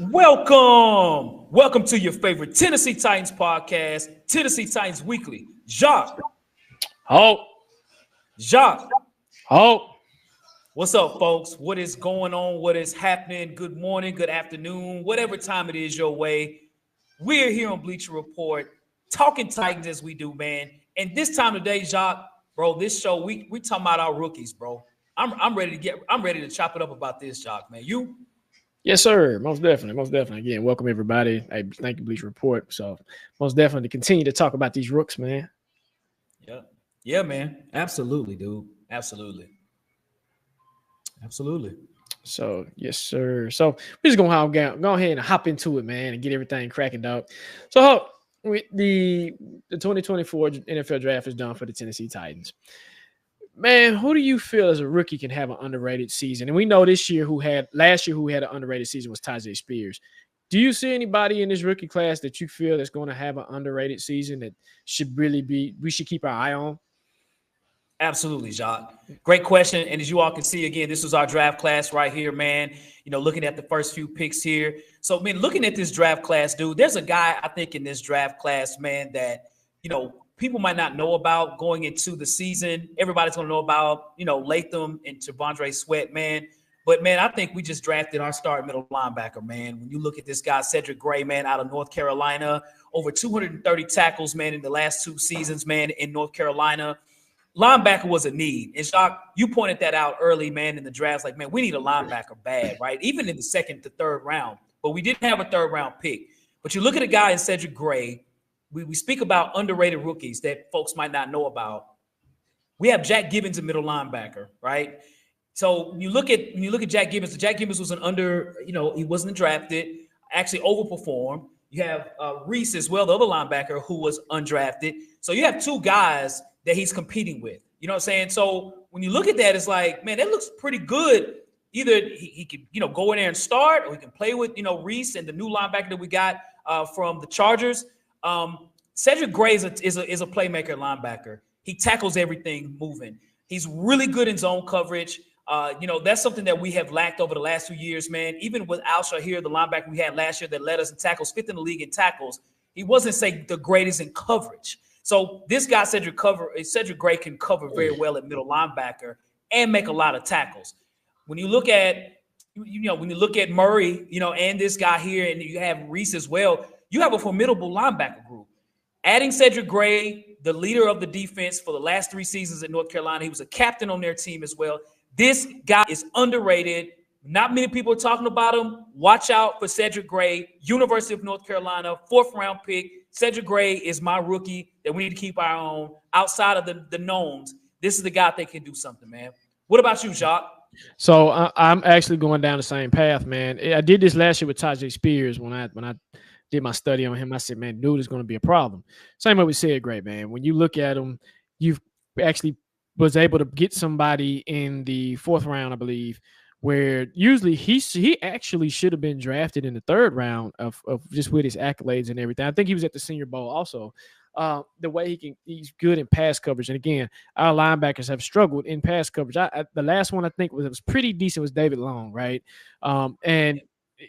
Welcome to your favorite Tennessee Titans podcast, Tennessee Titans Weekly. Jacques. Jacques. What's up, folks? What is going on? What is happening? Good morning, good afternoon, whatever time it is your way. We're here on Bleacher Report, talking Titans as we do, man. And this time today, Jacques, bro, this show, we talking about our rookies, bro. I'm ready to chop it up about this, Jacques, man. You? Yes, sir. Most definitely. Again, welcome everybody. Hey, thank you, Bleacher Report. So, most definitely continue to talk about these rooks, man. Yeah, man. Absolutely, dude. Absolutely. So, yes, sir. So, we're just gonna go ahead and hop into it, man, and get everything cracking, dog. So, the 2024 NFL draft is done for the Tennessee Titans. Man, who do you feel as a rookie can have an underrated season? And we know last year who had an underrated season was Tyjae Spears. Do you see anybody in this rookie class that you feel that's going to have an underrated season that we should keep our eye on? Absolutely, Jacques. Great question. And as you all can see, again, this was our draft class right here, man. You know, looking at the first few picks here. So, man, looking at this draft class, dude, there's a guy, I think, in this draft class, man, that, you know, people might not know about going into the season. Everybody's going to know about, you know, Latham and T'Vondre Sweat, man. But, man, I think we just drafted our starting middle linebacker, man. When you look at this guy, Cedric Gray, man, out of North Carolina, over 230 tackles, man, in the last 2 seasons, man, in North Carolina. Linebacker was a need. And, Jacques, you pointed that out early, man, in the draft. Like, man, we need a linebacker bad, right? Even in the second to third round. But we didn't have a third-round pick. But you look at a guy in Cedric Gray. We speak about underrated rookies that folks might not know about. We have Jack Gibbens, a middle linebacker, right? So when you look at Jack Gibbons, was he wasn't drafted, actually overperformed. You have Reese as well, the other linebacker who was undrafted. So you have 2 guys that he's competing with. You know what I'm saying? So when you look at that, it's like, man, that looks pretty good. Either he could, go in there and start, or he can play with, Reese and the new linebacker that we got from the Chargers. Cedric Gray is a playmaker linebacker. He tackles everything moving. He's really good in zone coverage. That's something that we have lacked over the last few years, man. Even with Al Shahir, the linebacker we had last year that led us in tackles, 5th in the league in tackles, he wasn't, say, the greatest in coverage. So this guy, Cedric Gray, can cover very well at middle linebacker and make a lot of tackles. When you look at, Murray, and this guy here, and you have Reese as well, you have a formidable linebacker group. Adding Cedric Gray, the leader of the defense for the last 3 seasons at North Carolina, he was a captain on their team as well. This guy is underrated. Not many people are talking about him. Watch out for Cedric Gray, University of North Carolina, 4th-round pick. Cedric Gray is my rookie that we need to keep our eye on. Outside of the knowns, this is the guy that can do something, man. What about you, Jacques? So I'm actually going down the same path, man. I did this last year with Tyjae Spears when I did my study on him. I said, man, dude is going to be a problem. Same way with Cedric Gray, man. When you look at him, you've actually was able to get somebody in the 4th round, I believe, where usually he actually should have been drafted in the 3rd round of just with his accolades and everything. I think he was at the Senior Bowl also. The way he's good in pass coverage. And again, our linebackers have struggled in pass coverage. The last one I think was pretty decent was David Long, right? And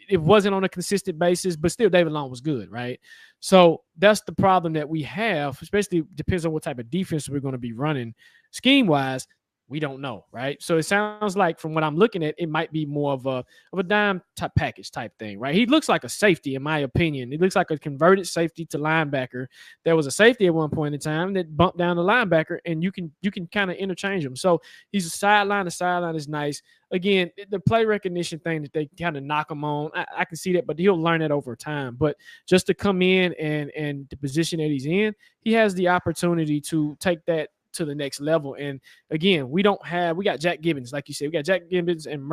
it wasn't on a consistent basis, but still David Long was good, right? So that's the problem that we have, especially depends on what type of defense we're going to be running scheme-wise. We don't know, right? So it sounds like from what I'm looking at, it might be more of a dime type package type thing, right? He looks like a safety, in my opinion. He looks like a converted safety to linebacker. There was a safety at one point in time that bumped down the linebacker, and you can kind of interchange them. So he's a sideline. The sideline is nice. Again, the play recognition thing that they kind of knock him on, I can see that, but he'll learn it over time. But just to come in and the position that he's in, he has the opportunity to take that to the next level. And again, we got Jack Gibbons, like you said, we got Jack Gibbons and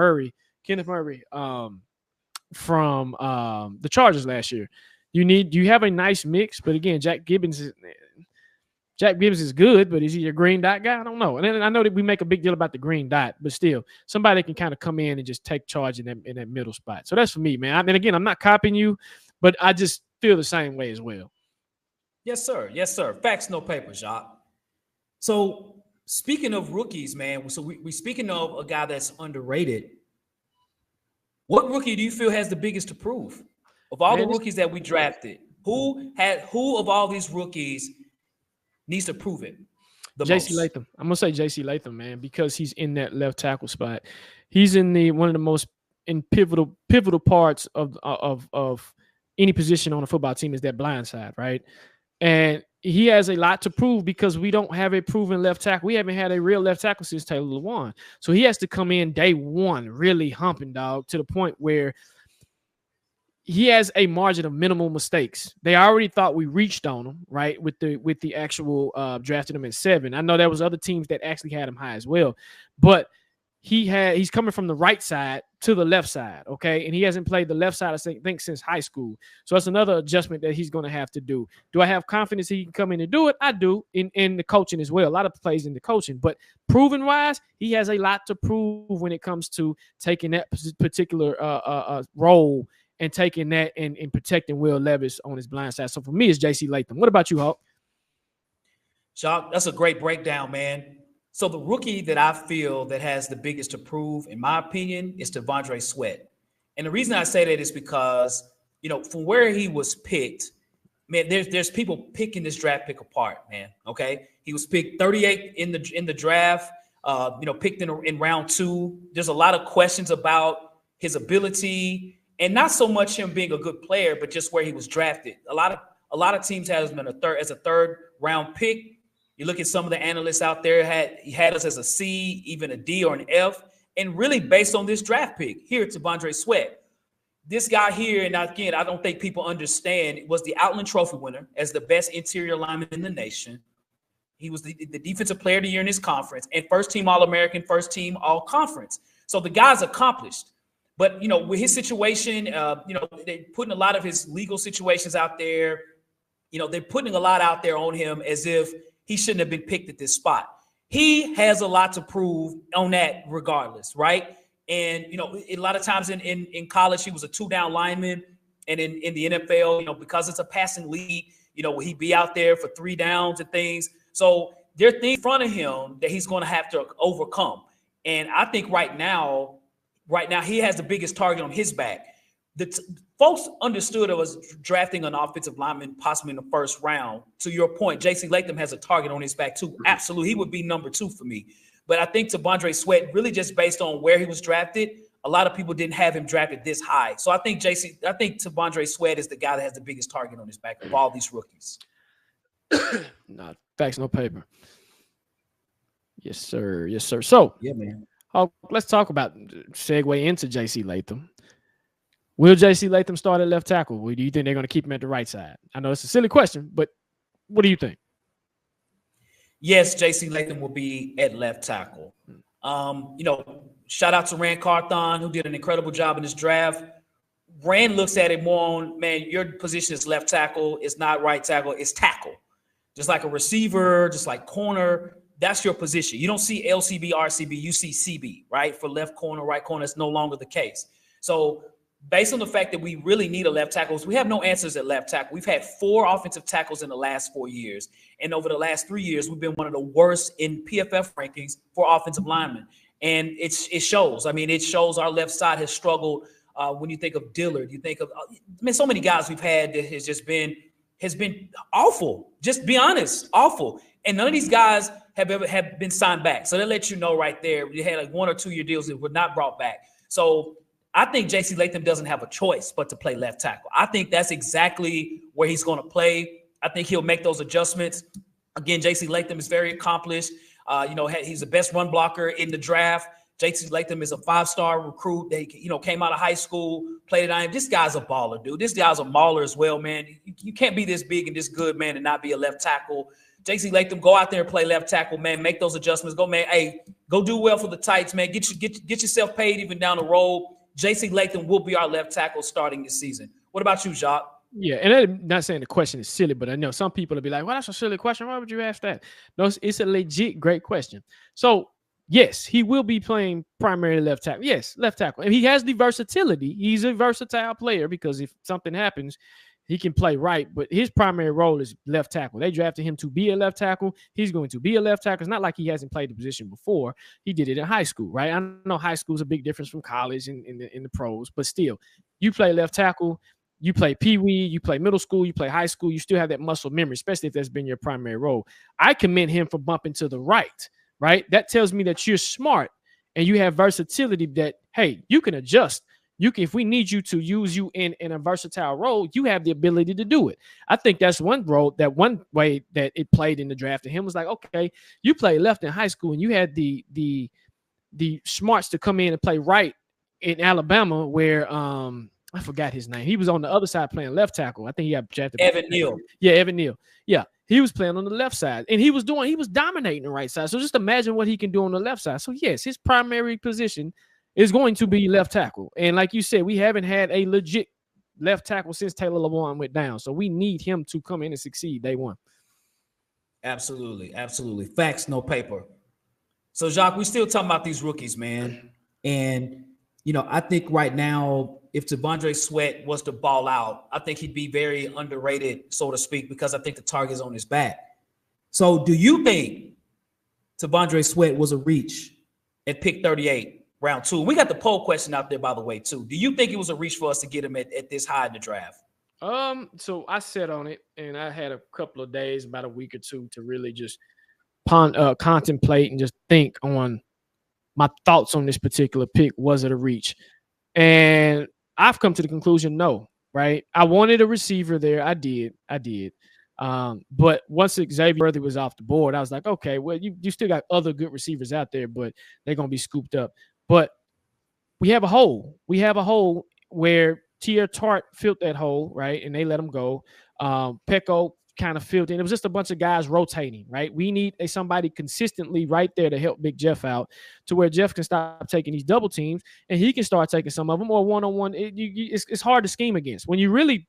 Kenneth Murray from the Chargers last year. You have a nice mix, but again, Jack Gibbons is good, but is he a green dot guy? I don't know. And I know that we make a big deal about the green dot, but still, somebody can kind of come in and just take charge in that middle spot. So that's for me, man. I mean, again, I'm not copying you, but I just feel the same way as well. Yes, sir. Yes, sir. Facts, no paper, Jacques. So speaking of rookies, man, so we speaking of a guy that's underrated. What rookie do you feel has the biggest to prove? Of all the rookies that we drafted, who of all these rookies needs to prove it the JC most? Latham. I'm gonna say JC Latham, man, because he's in that left tackle spot. He's in one of the most pivotal parts of any position on a football team is that blind side, right? And he has a lot to prove because we don't have a proven left tackle. We haven't had a real left tackle since Taylor Lewan. So he has to come in day one, really humping, dog, to the point where he has a margin of minimal mistakes. They already thought we reached on him, right? With the actual drafting him at 7. I know there was other teams that actually had him high as well, but he's coming from the right side to the left side, okay? And he hasn't played the left side, I think, since high school. So that's another adjustment that he's going to have to do. Do I have confidence he can come in and do it? I do, in the coaching as well. A lot of plays in the coaching, but proven-wise, he has a lot to prove when it comes to taking that particular role and taking that and protecting Will Levis on his blind side. So for me, it's JC Latham. What about you, Hawk? Jacques, that's a great breakdown, man. So the rookie that I feel that has the biggest to prove, in my opinion, is T'Vondre Sweat. And the reason I say that is because, from where he was picked, man, there's people picking this draft pick apart, man. Okay. He was picked 38 in the draft, picked in round 2. There's a lot of questions about his ability and not so much him being a good player, but just where he was drafted. A lot of teams had him as a third round pick. You look at some of the analysts out there, he had us as a C, even a D or an F, and really based on this draft pick here to T'Vondre Sweat. This guy here, and again, I don't think people understand, was the Outland Trophy winner as the best interior lineman in the nation. He was the defensive player of the year in his conference and first-team All-American, first-team All-Conference. So the guy's accomplished. But, with his situation, they're putting a lot of his legal situations out there. They're putting a lot out there on him as if he shouldn't have been picked at this spot. He has a lot to prove on that regardless, right? And, a lot of times in college, he was a 2-down lineman. And in the NFL, because it's a passing league, he'd be out there for 3 downs and things. So there are things in front of him that he's going to have to overcome. And I think right now, he has the biggest target on his back. Folks understood it was drafting an offensive lineman possibly in the first round. To your point, JC Latham has a target on his back too. Absolutely. He would be number 2 for me. But I think T'Vondre Sweat, really just based on where he was drafted, a lot of people didn't have him drafted this high. So I think T'Vondre Sweat is the guy that has the biggest target on his back of all these rookies. No facts, no paper. Yes, sir. Yes, sir. So, yeah, man. Let's talk about segue into JC Latham. Will JC Latham start at left tackle? Or do you think they're going to keep him at the right side? I know it's a silly question, but what do you think? Yes, JC Latham will be at left tackle. Shout out to Rand Carthon, who did an incredible job in this draft. Rand looks at it more on, man, your position is left tackle. It's not right tackle. It's tackle. Just like a receiver, just like corner, that's your position. You don't see LCB, RCB, you see CB, right? For left corner, right corner, it's no longer the case. So based on the fact that we really need a left tackle, we have no answers at left tackle. We've had 4 offensive tackles in the last 4 years. And over the last 3 years, we've been one of the worst in PFF rankings for offensive linemen. And it shows. I mean, it shows our left side has struggled. When you think of Dillard, you think of, so many guys we've had that has been awful. Just be honest, awful. And none of these guys have been signed back. So that lets you know right there, we had like 1 or 2 year deals that were not brought back. So I think JC Latham doesn't have a choice but to play left tackle. I think that's exactly where he's going to play. I think he'll make those adjustments. Again, JC Latham is very accomplished. He's the best run blocker in the draft. JC Latham is a 5-star recruit. They, came out of high school, played at IM. This guy's a baller, dude. This guy's a mauler as well, man. You can't be this big and this good, man, and not be a left tackle. JC Latham, go out there and play left tackle, man. Make those adjustments. Go, man. Hey, go do well for the Tights, man. Get yourself paid even down the road. JC Latham will be our left tackle starting this season. What about you, Jacques? Yeah, and I'm not saying the question is silly, but I know some people will be like, well, that's a silly question. Why would you ask that? No, it's a legit great question. So, yes, he will be playing primarily left tackle. Yes, left tackle. And he has the versatility. He's a versatile player because if something happens, He can play right, but his primary role is left tackle. They drafted him to be a left tackle. He's going to be a left tackle. It's not like he hasn't played the position before. He did it in high school, right? I know high school is a big difference from college and in the pros, but still, you play left tackle, you play pee-wee, you play middle school, you play high school, you still have that muscle memory, especially if that's been your primary role. I commend him for bumping to the right? That tells me that you're smart and you have versatility that, hey, you can adjust. You can, if we need you to use you in a versatile role, you have the ability to do it. I think that's one role, that one way that it played in the draft. And him was like, okay, you play left in high school and you had the smarts to come in and play right in Alabama, where I forgot his name. He was on the other side playing left tackle. I think he got drafted. Evan Neal. Yeah, Evan Neal. Yeah, he was playing on the left side, and he was dominating the right side. So just imagine what he can do on the left side. So yes, his primary position is going to be left tackle. And like you said, we haven't had a legit left tackle since Taylor Lewan went down. So we need him to come in and succeed day one. Absolutely. Absolutely. Facts, no paper. So, Jacques, we still talking about these rookies, man. And, I think right now, if T'Vondre Sweat was to ball out, I think he'd be very underrated, so to speak, because I think the target's on his back. So do you think T'Vondre Sweat was a reach at pick 38? Round 2. We got the poll question out there, by the way, too. Do you think it was a reach for us to get him at this high in the draft? So I sat on it, and I had a couple of days, about a week or two, to really just contemplate and just think on my thoughts on this particular pick. Was it a reach? And I've come to the conclusion, no, right? I wanted a receiver there. I did. But once Xavier Worthy was off the board, I was like, okay, well, you still got other good receivers out there, but they're going to be scooped up. But we have a hole. We have a hole where Tier Tart filled that hole, right? And they let him go. Pecco kind of filled in. It was just a bunch of guys rotating, right? We need somebody consistently right there to help Big Jeff out, to where Jeff can stop taking these double teams and he can start taking some of them, or one-on-one. It's hard to scheme against. When you really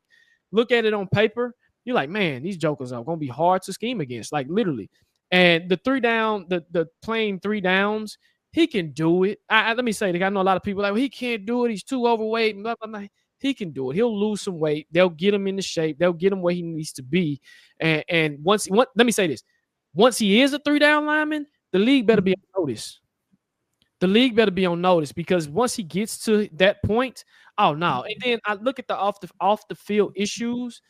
look at it on paper, you're like, man, these jokers are going to be hard to scheme against, like literally. And the playing 3 downs, he can do it. Let me say, I know a lot of people like, well, he can't do it. He's too overweight. Blah, blah, blah. He can do it. He'll lose some weight. They'll get him into shape. They'll get him where he needs to be. And let me say this. Once he is a 3-down lineman, the league better be on notice. The league better be on notice, because once he gets to that point, oh no. And then I look at the off the field issues.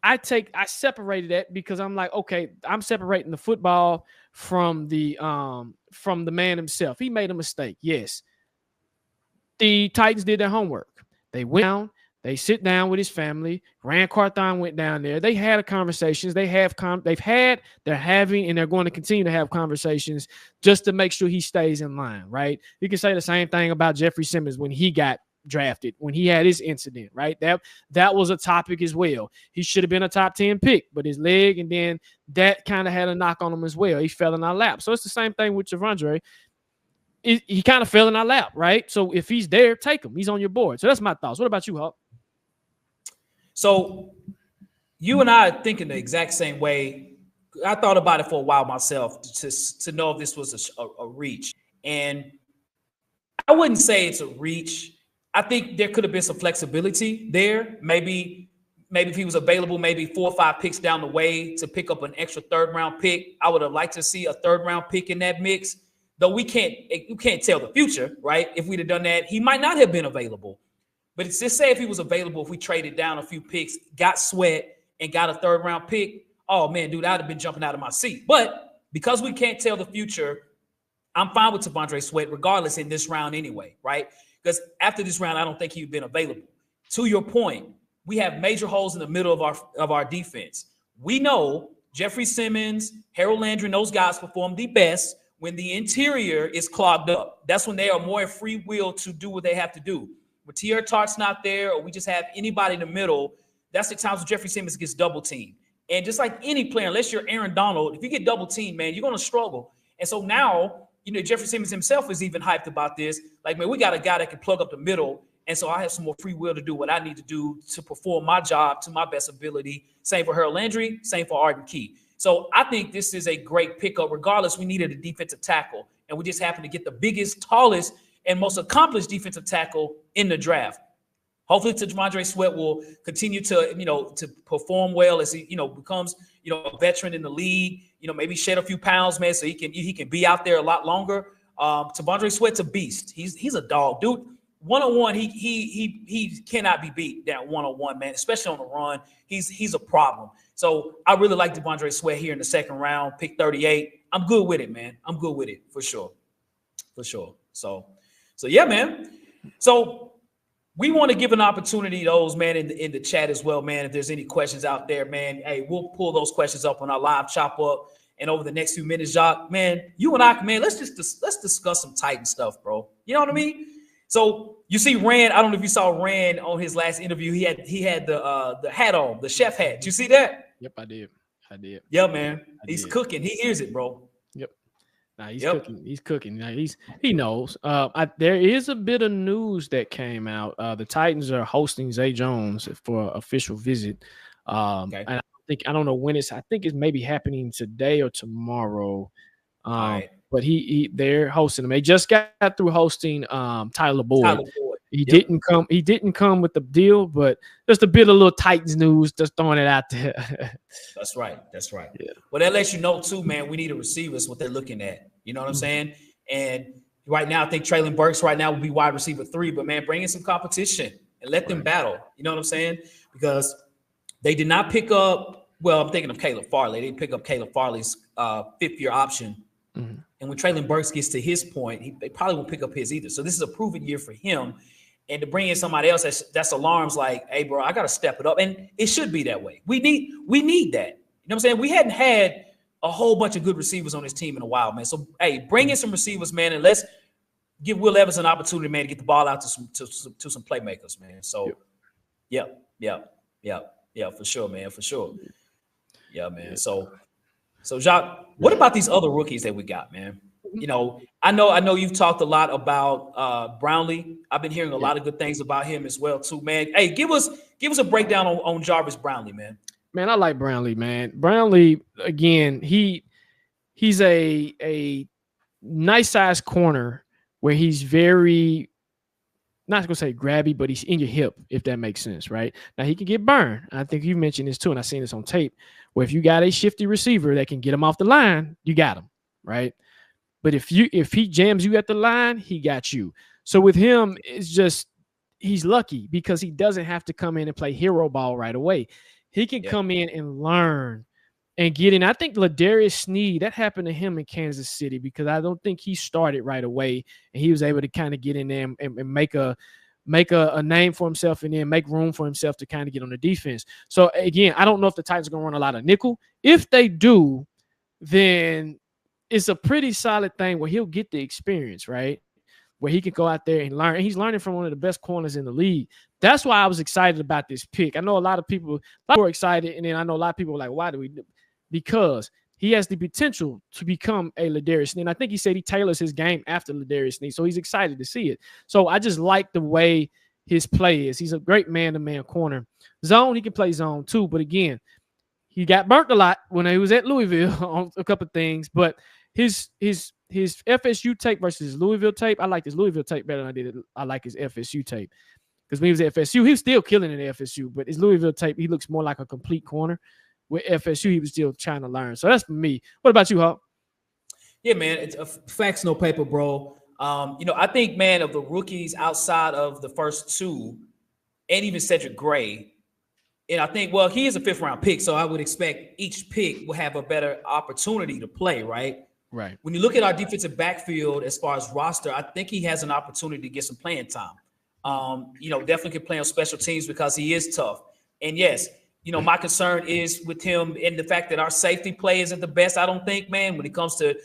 I separated that because I'm like, okay, I'm separating the football from the man himself. He made a mistake. Yes. The Titans did their homework. They went down, they sit down with his family. Rand Carthon went down there. They had conversations. They're having, and they're going to continue to have conversations just to make sure he stays in line, right? You can say the same thing about Jeffrey Simmons when he got drafted, when he had his incident, right? That was a topic as well. He should have been a top 10 pick, but his leg, and then that kind of had a knock on him as well. He fell in our lap. So it's the same thing with T'Vondre. He kind of fell in our lap, right? So if he's there, take him. He's on your board. So that's my thoughts. What about you, Hawk? So you and I are thinking the exact same way. I thought about it for a while myself to know if this was a reach. And I wouldn't say it's a reach. I think there could have been some flexibility there. Maybe if he was available, maybe 4 or 5 picks down the way to pick up an extra 3rd-round pick. I would have liked to see a 3rd-round pick in that mix. Though you can't tell the future, right? If we'd have done that, he might not have been available. But it's just say if he was available, if we traded down a few picks, got Sweat, and got a 3rd-round pick, oh, man, dude, I'd have been jumping out of my seat. But because we can't tell the future, I'm fine with T'Vondre Sweat regardless in this round anyway, right? Because after this round, I don't think he'd been available. To your point, we have major holes in the middle of our defense. We know Jeffrey Simmons, Harold Landry, and those guys perform the best when the interior is clogged up. That's when they are more free will to do what they have to do. When Tier Tart's not there, or we just have anybody in the middle, that's the times when Jeffrey Simmons gets double teamed. And just like any player, unless you're Aaron Donald, if you get double teamed, man, you're going to struggle. And so now, Jeffrey Simmons himself is even hyped about this. Like, man, we got a guy that can plug up the middle. And so I have some more free will to do what I need to do to perform my job to my best ability. Same for Harold Landry, same for Arden Key. So I think this is a great pickup. Regardless, we needed a defensive tackle, and we just happened to get the biggest, tallest, and most accomplished defensive tackle in the draft. Hopefully, T'Vondre Sweat will continue to, to perform well as he, becomes, a veteran in the league. Maybe shed a few pounds, man, so he can be out there a lot longer. T'Vondre Sweat's a beast. He's a dog, dude. One-on-one, he cannot be beat that one-on-one, man, especially on the run. He's a problem. So I really like T'Vondre Sweat here in the second round, pick 38. I'm good with it, man. I'm good with it for sure. For sure. So yeah, man. So we want to give an opportunity to those, man, in the chat as well, man. If there's any questions out there, man, hey, we'll pull those questions up on our live chop up. And over the next few minutes, Jacques, man, you and I, man, let's discuss some Titan stuff, bro. You know what I mean? So you see Rand, I don't know if you saw Rand on his last interview. He had the hat on, the chef hat. Did you see that? Yep, I did. Yeah, man. He's cooking. He hears it, bro. Yep. Nah, he's cooking. He's cooking. Now he knows. There is a bit of news that came out. The Titans are hosting Zay Jones for an official visit. Okay. And I don't know when I think it's maybe happening today or tomorrow. Right. But they're hosting him. They just got through hosting Tyler Boyd. He didn't come with the deal, but just a bit of little Titans news, just throwing it out there. That's right. Yeah. Well, that lets you know too, man. We need a receiver. Is what they're looking at. You know what I'm saying? And right now, I think Traylon Burks right now will be wide receiver 3. But man, bring in some competition and let them battle. You know what I'm saying? Because they did not pick up. Well, I'm thinking of Caleb Farley. They didn't pick up Caleb Farley's 5th-year option. Mm-hmm. And when Traylon Burks gets to his point, they probably won't pick up his either. So this is a proven year for him. And to bring in somebody else, that's alarms like, hey, bro, I got to step it up. And it should be that way. We need that. You know what I'm saying? We hadn't had a whole bunch of good receivers on this team in a while, man. So, hey, bring in some receivers, man, and let's give Will Evans an opportunity, man, to get the ball out to some playmakers, man. So, yeah, for sure, man, for sure. Yeah, man. So Jacques, what about these other rookies that we got, man? I know you've talked a lot about Brownlee. I've been hearing a lot of good things about him as well, too, man. Hey, give us a breakdown on Jarvis Brownlee, man. Man, I like Brownlee, man. Brownlee, again, he's a nice sized corner where he's very, not gonna say grabby, but he's in your hip, if that makes sense, right? Now he can get burned. I think you mentioned this too, and I've seen this on tape, where if you got a shifty receiver that can get him off the line, you got him, right? But if he jams you at the line, he got you. So with him, it's just he's lucky because he doesn't have to come in and play hero ball right away. He can come in and learn and get in. I think Ladarius Sneed, that happened to him in Kansas City because I don't think he started right away, and he was able to kind of get in there and make a name for himself and then make room for himself to kind of get on the defense. So again, I don't know if the Titans are going to run a lot of nickel. If they do, then it's a pretty solid thing where he'll get the experience, right? Where he can go out there and learn. And he's learning from one of the best corners in the league. That's why I was excited about this pick. I know a lot of people were excited, and then I know a lot of people were like, why do we do? Because he has the potential to become a Ladarius Sneed. And I think he said he tailors his game after Ladarius Sneed, so he's excited to see it. So I just like the way his play is. He's a great man-to-man corner. Zone, he can play zone too, but again, he got burnt a lot when he was at Louisville on a couple of things, but his FSU tape versus his Louisville tape, I like his Louisville tape better than I like his FSU tape. Because when he was at FSU, he was still killing it at FSU, but his Louisville tape, he looks more like a complete corner. With FSU, he was still trying to learn. So that's for me. What about you, Hawk? Yeah, man, it's facts, no paper, bro. I think, man, of the rookies outside of the first 2, and even Cedric Gray, and I think, well, he is a 5th-round pick, so I would expect each pick will have a better opportunity to play, right? Right. When you look at our defensive backfield as far as roster, I think he has an opportunity to get some playing time. Definitely can play on special teams because he is tough. And yes, my concern is with him and the fact that our safety play isn't the best, I don't think, man, when it comes to,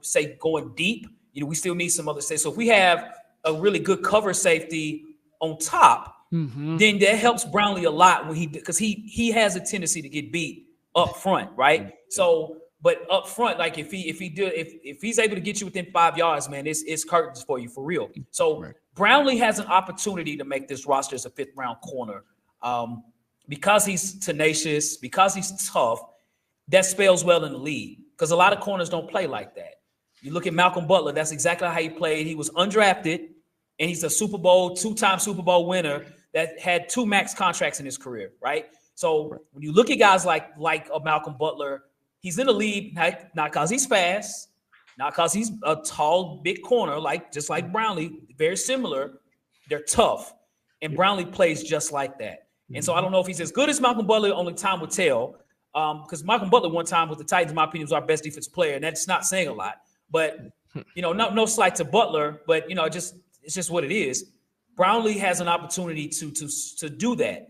say going deep, we still need some other safety. So if we have a really good cover safety on top, then that helps Brownlee a lot because he has a tendency to get beat up front, right? So, but up front, like if he's able to get you within 5 yards, man, it's curtains for you for real. So Brownlee has an opportunity to make this roster as a 5th-round corner. Because he's tenacious, because he's tough, that spells well in the league because a lot of corners don't play like that. You look at Malcolm Butler, that's exactly how he played. He was undrafted, and he's a 2-time Super Bowl winner that had 2 max contracts in his career, right? So when you look at guys like a Malcolm Butler, he's in the league not because he's fast, not because he's a tall, big corner, just like Brownlee, very similar. They're tough. And Brownlee plays just like that. And so I don't know if he's as good as Malcolm Butler, only time will tell. Because Malcolm Butler one time with the Titans, in my opinion, was our best defensive player. And that's not saying a lot. But, no slight to Butler, but, it's just what it is. Brownlee has an opportunity to do that.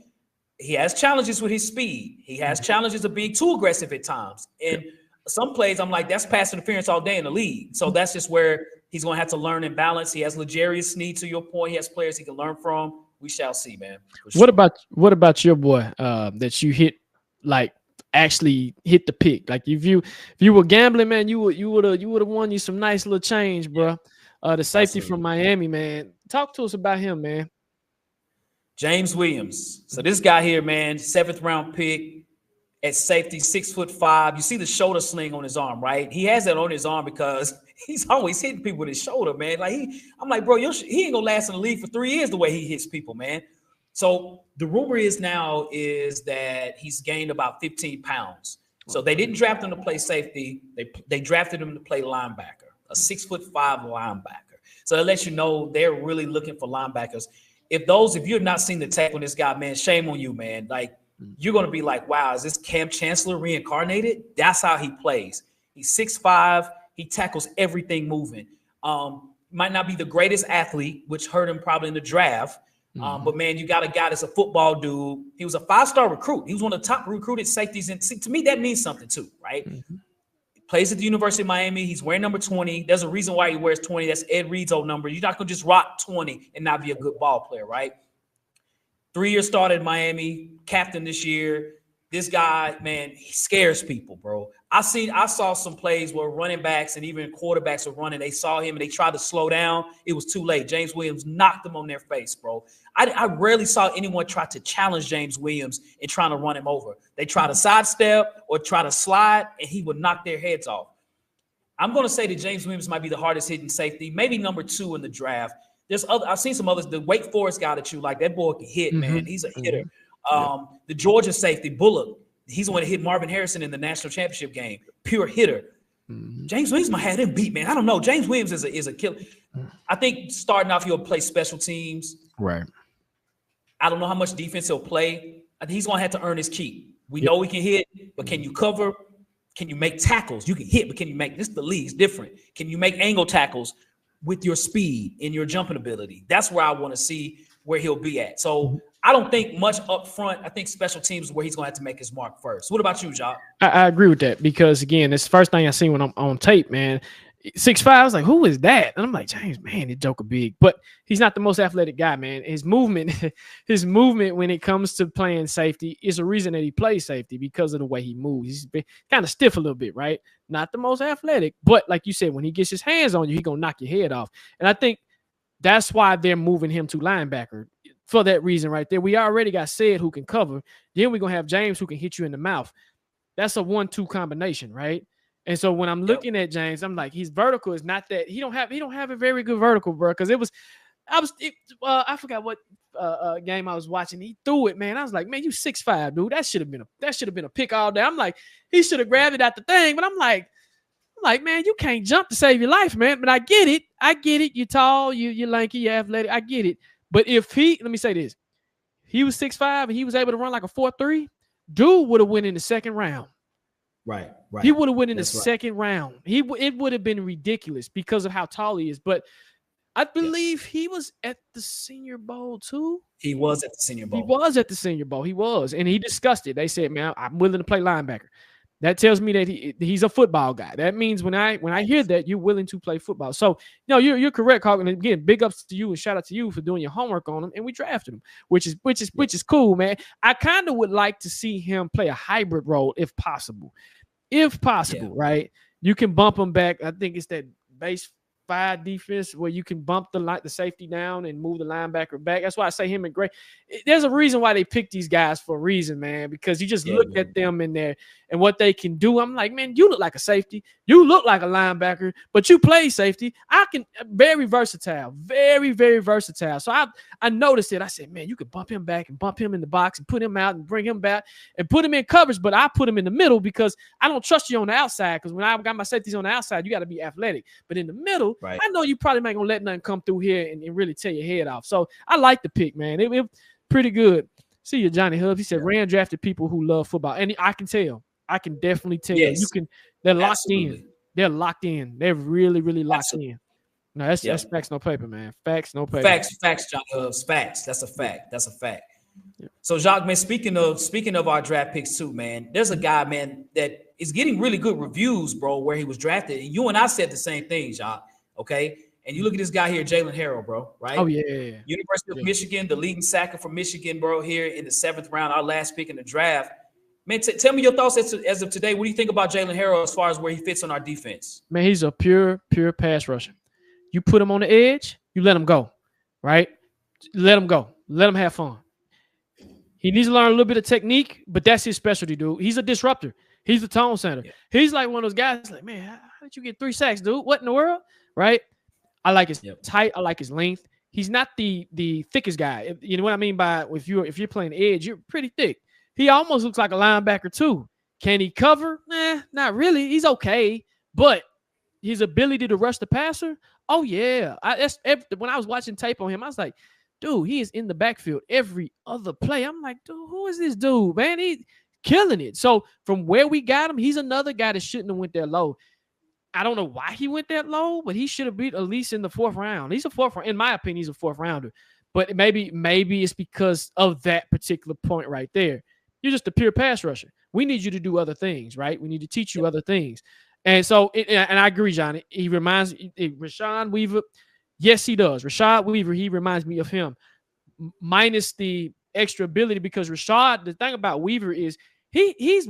He has challenges with his speed. He has challenges of being too aggressive at times. And some plays, I'm like, that's pass interference all day in the league. So that's just where he's going to have to learn and balance. He has L'Jarius Sneed, to your point. He has players he can learn from. We shall see, man. Sure. What about your boy that you actually hit the pick? Like if you were gambling, man, you would have won you some nice little change, bro. The safety from Miami, man. Talk to us about him, man. James Williams. So this guy here, man, 7th round pick at safety, 6'5". You see the shoulder sling on his arm, right? He has that on his arm because he's always hitting people with his shoulder, man. I'm like, bro, he ain't gonna last in the league for 3 years the way he hits people, man. So the rumor is that he's gained about 15 pounds. So they didn't draft him to play safety. They drafted him to play linebacker, a 6'5" linebacker. So that lets you know they're really looking for linebackers. If you've not seen the tape on this guy, man, shame on you, man. You're going to be like, wow, is this Cam Chancellor reincarnated? That's how he plays. He's 6'5". He tackles everything moving. Might not be the greatest athlete, which hurt him probably in the draft. But, man, you got a guy that's a football dude. He was a 5-star recruit. He was one of the top recruited safeties. And to me, that means something too, right? He plays at the University of Miami. He's wearing number 20. There's a reason why he wears 20. That's Ed Reed's old number. You're not going to just rock 20 and not be a good ball player, right? 3-year started in Miami, captain this year. This guy, man, he scares people, bro. I saw some plays where running backs and even quarterbacks were running. They saw him and they tried to slow down. It was too late. James Williams knocked them on their face, bro. I rarely saw anyone try to challenge James Williams and trying to run him over. They try to sidestep or try to slide, and he would knock their heads off. I'm going to say that James Williams might be the hardest hitting safety, maybe number 2 in the draft. I've seen some others. The Wake Forest guy that you like, that boy can hit, man. He's a hitter. The Georgia safety, Bullock, he's the one that hit Marvin Harrison in the national championship game. Pure hitter. James Williams might have him beat, man. I don't know. James Williams is a killer. I think starting off, he'll play special teams. Right. I don't know how much defense he'll play. I think he's going to have to earn his keep. We know he can hit, but can you cover? Can you make tackles? You can hit, but can you make – the league's different. Can you make angle tackles with your speed and your jumping ability? That's where I want to see where he'll be at. So I don't think much up front. I think special teams is where he's going to have to make his mark first. What about you, Jacques? I agree with that because, again, it's the first thing I see when I'm on tape, man. 6'5", I was like, who is that? And I'm like, James, man, this joker big. But he's not the most athletic guy, man. His movement when it comes to playing safety is a reason that he plays safety because of the way he moves. He's been kind of stiff a little bit, right? Not the most athletic. But like you said, when he gets his hands on you, he's going to knock your head off. And I think that's why they're moving him to linebacker for that reason right there. We already got Said who can cover. Then we're going to have James who can hit you in the mouth. That's a 1-2 combination, right? And so when I'm looking at James, I'm like, his vertical is not that. He don't have a very good vertical, bro. Because I forgot what game I was watching. He threw it, man. I was like, man, you 6'5", dude. That should have been a pick all day. I'm like, he should have grabbed it at the thing. But I'm like, man, you can't jump to save your life, man. But I get it. You're tall, you're lanky, you're athletic. I get it. But let me say this, he was 6'5" and he was able to run like a 4.3, dude would have went in the second round. Right. He would have went in the second round. It would have been ridiculous because of how tall he is. But I believe he was at the Senior Bowl too. He was at the Senior Bowl. He was. And he discussed it. They said, man, I'm willing to play linebacker. That tells me that he's a football guy. That means when I hear that, you're willing to play football. So, you're correct, Hawk. And again, big ups to you and shout out to you for doing your homework on him. And we drafted him, which is cool, man. I kind of would like to see him play a hybrid role if possible. Right? You can bump him back. I think it's that base 5 defense where you can bump the safety down and move the linebacker back. That's why I say him and Gray. There's a reason why they pick these guys for a reason, man, because you just look at them in there and what they can do. I'm like, man, you look like a safety. You look like a linebacker, but you play safety. Very versatile, very, very versatile. So I noticed it. I said, man, you could bump him back and bump him in the box and put him out and bring him back and put him in coverage, but I put him in the middle because I don't trust you on the outside, because when I got my safeties on the outside, you got to be athletic. But in the middle, right, I know you probably not going to let nothing come through here and really tear your head off. So I like the pick, man. It pretty good. See you, Johnny Hubbs. He said, Rand drafted people who love football. And I can tell. I can definitely tell. Yes. They're locked in. They're locked in. They're really, really locked in. No, that's facts, no paper, man. Facts, no paper. Facts, Johnny Hubbs. Facts. That's a fact. Yeah. So, Jacques, man, speaking of our draft picks too, man, there's a guy, man, that is getting really good reviews, bro, where he was drafted. And you and I said the same thing, Jacques, okay? And you look at this guy here, Jaylen Harrell, bro, right? Oh, yeah. University of Michigan, the leading sacker from Michigan, bro, here in the 7th round, our last pick in the draft. Man, tell me your thoughts as of today. What do you think about Jaylen Harrell as far as where he fits on our defense? Man, he's a pure pass rusher. You put him on the edge, you let him go, right? Let him go. Let him have fun. He needs to learn a little bit of technique, but that's his specialty, dude. He's a disruptor. He's the tone setter. Yeah. He's like one of those guys like, man, how did you get 3 sacks, dude? What in the world? Right? I like his height. I like his length. He's not the thickest guy. You know what I mean by if you're playing edge, you're pretty thick. He almost looks like a linebacker too. Can he cover? Not really. He's okay. But his ability to rush the passer, oh, yeah. When I was watching tape on him, I was like, dude, he is in the backfield every other play. I'm like, dude, who is this dude, man? He's killing it. So from where we got him, he's another guy that shouldn't have went that low. I don't know why he went that low, but he should have been at least in the 4th round. He's a 4th round. In my opinion, he's a 4th rounder. But maybe it's because of that particular point right there. You're just a pure pass rusher. We need you to do other things, right? We need to teach you other things. And so, and I agree, Johnny. He reminds Rashawn Weaver. Yes, he does. Rashad Weaver, he reminds me of him, minus the extra ability, because Rashad, the thing about Weaver is he's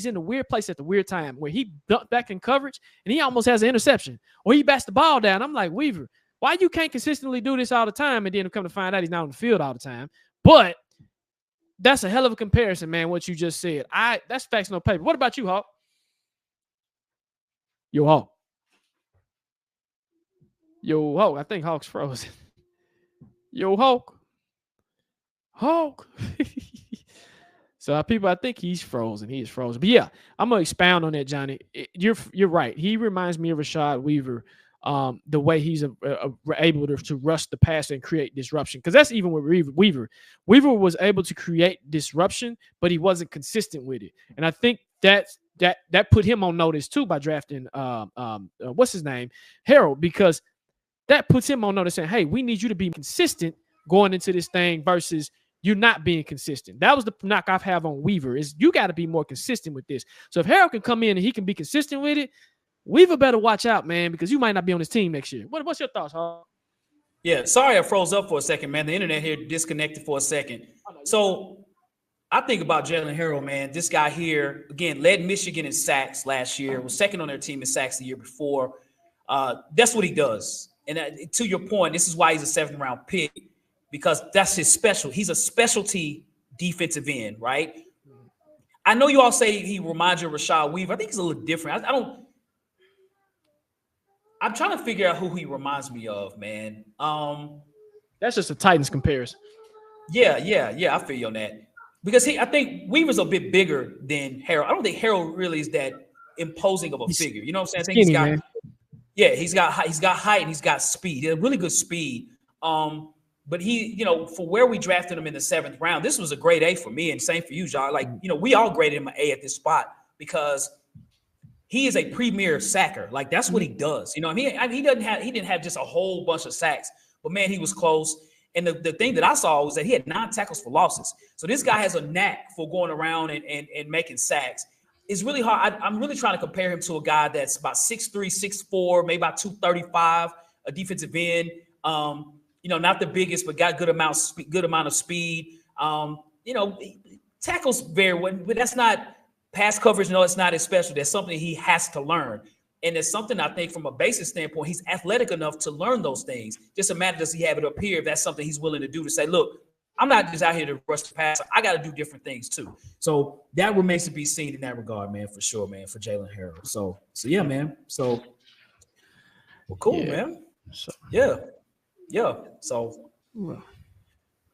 in a weird place at the weird time where he ducked back in coverage and he almost has an interception or he bats the ball down. I'm like, Weaver, why you can't consistently do this all the time? And then come to find out he's not on the field all the time. But that's a hell of a comparison, man, what you just said. That's facts, no paper. What about you, Hawk? Yo, Hawk. Yo, Hawk. I think Hawk's frozen. Yo, Hawk. Hawk. So, people, I think he's frozen. He is frozen. But, yeah, I'm going to expound on that, Johnny. You're right. He reminds me of Rashad Weaver, the way he's able to rush the passer and create disruption. Because that's even with Weaver. Weaver was able to create disruption, but he wasn't consistent with it. And I think that put him on notice, too, by drafting, what's his name? Harrell, because that puts him on notice saying, hey, we need you to be consistent going into this thing versus you're not being consistent. That was the knock I have on Weaver, is you got to be more consistent with this. So if Harrell can come in and he can be consistent with it, Weaver better watch out, man, because you might not be on his team next year. What's your thoughts, Hawk? Yeah, sorry I froze up for a second, man. The internet here disconnected for a second. So I think about Jaylen Harrell, man. This guy here, again, led Michigan in sacks last year, was second on their team in sacks the year before. That's what he does. And to your point, this is why he's a 7th round pick, because that's his special. He's a specialty defensive end, right? I know you all say he reminds you of Rashad Weaver. I think he's a little different. I'm trying to figure out who he reminds me of, man. That's just a Titans comparison. Yeah. I feel you on that. Because I think Weaver's a bit bigger than Harrell. I don't think Harrell really is that imposing of a figure. You know what I'm saying? I think he's got height and he's got speed. He has really good speed. But he, for where we drafted him in the 7th round, this was a grade A for me, and same for you, John. Like, we all graded him an A at this spot because he is a premier sacker. Like, that's what he does. He didn't have just a whole bunch of sacks, but man, he was close. And the thing that I saw was that he had 9 tackles for losses. So this guy has a knack for going around and making sacks. It's really hard. I'm really trying to compare him to a guy that's about 6'3", 6'4", maybe about 235, a defensive end. Not the biggest, but got good amount of speed. Tackles very well, but that's not pass coverage. No, it's not his special. That's something he has to learn. And it's something I think from a basic standpoint, he's athletic enough to learn those things. Just a matter, does he have it up here? If that's something he's willing to do, to say, look, I'm not just out here to rush the pass. I got to do different things too. So that remains to be seen in that regard, man, for sure, man, for Jaylen Harrell. So yeah, man. So, well, cool, man. So, yeah. So, all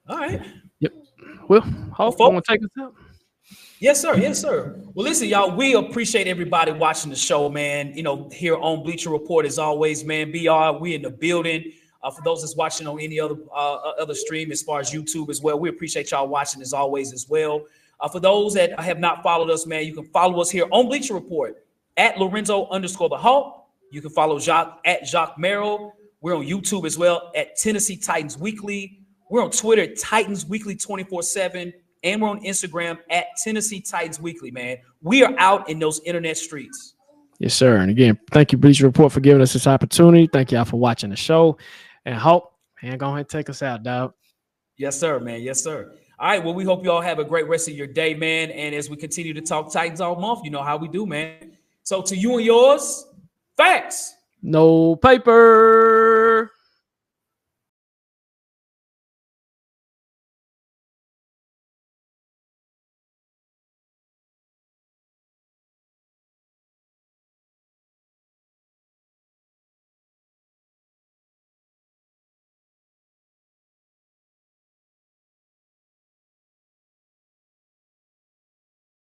right. Yep. Well, hopefully, want to take us out. Yes, sir. Yes, sir. Well, listen, y'all, we appreciate everybody watching the show, man. You know, here on Bleacher Report, as always, man. BR, we in the building. For those that's watching on any other stream, as far as YouTube as well, we appreciate y'all watching as always as well. For those that have not followed us, man, you can follow us here on Bleacher Report at Lorenzo_the_Hawk. You can follow Jacques at Jacques Merrill. We're on YouTube as well at Tennessee Titans Weekly. We're on Twitter, Titans Weekly 24/7. And we're on Instagram at Tennessee Titans Weekly, man. We are out in those internet streets. Yes, sir. And again, thank you, Bleacher Report, for giving us this opportunity. Thank y'all for watching the show. And Hope, man, go ahead and take us out, dog. Yes, sir, man. Yes, sir. All right. Well, we hope you all have a great rest of your day, man. And as we continue to talk Titans all month, you know how we do, man. So to you and yours, facts. No paper.